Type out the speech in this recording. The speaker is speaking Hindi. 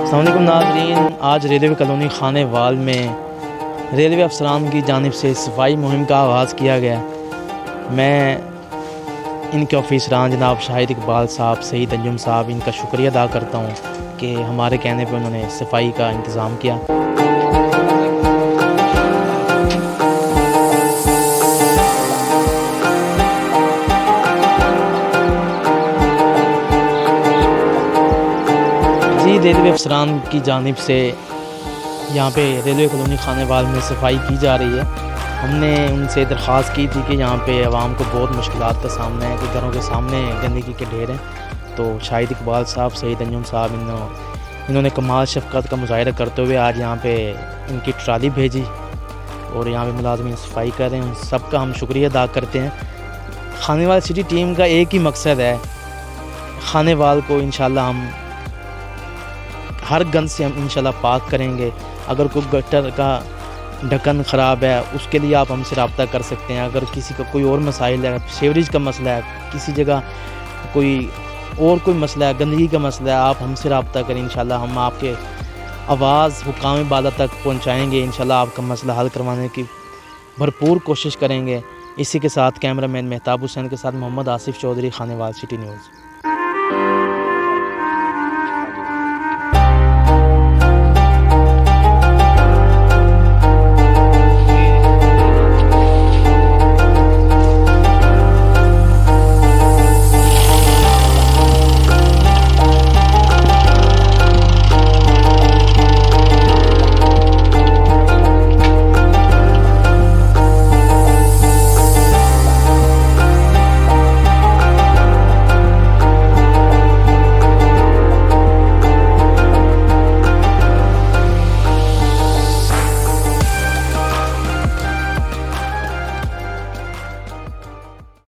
अस्सलाम वालेकुम नाज़रीन, आज रेलवे कॉलोनी खानेवाल में रेलवे अफसरान की जानिब से सफाई मुहिम का आगाज़ किया गया। मैं इनके ऑफिसरान जनाब शाहिद इकबाल साहब, सईद अंजुम साहब, इनका शुक्रिया अदा करता हूँ कि हमारे कहने पर उन्होंने सफाई का इंतज़ाम किया। जी, रेलवे अफसरान की जानिब से यहाँ पे रेलवे कॉलोनी खानेवाल में सफाई की जा रही है। हमने उनसे दरख्वास्त की थी कि यहाँ पे आवाम को बहुत मुश्किलात का सामना है कि घरों के सामने गंदगी के ढेर हैं। तो शाहिद इकबाल साहब, सईद अंजुम साहब, इन्होंने कमाल शफ़क़त का मुज़ाहिरा करते हुए आज यहाँ पे इनकी ट्राली भेजी और यहाँ पे मुलाज़मीन सफाई कर रहे हैं। सबका हम शुक्रिया अदा करते हैं। खानेवाल सिटी टीम का एक ही मकसद है, खानेवाल को इंशाल्लाह हम हर गंद से हम इंशाल्लाह पाक करेंगे। अगर कोई गटर का ढक्कन ख़राब है उसके लिए आप हमसे रब्ता कर सकते हैं। अगर किसी का कोई और मसाइल है, सीवरेज का मसला है, किसी जगह कोई मसला है, गंदगी का मसला है, आप हमसे रब्ता करें। इंशाल्लाह हम आपके आवाज़ हुकाम बाला तक पहुँचाएँगे। इंशाल्लाह आपका मसला हल करवाने की भरपूर कोशिश करेंगे। इसी के साथ कैमरामैन मेहताब हुसैन के साथ मोहम्मद आसिफ चौधरी, खानेवाल सिटी न्यूज़।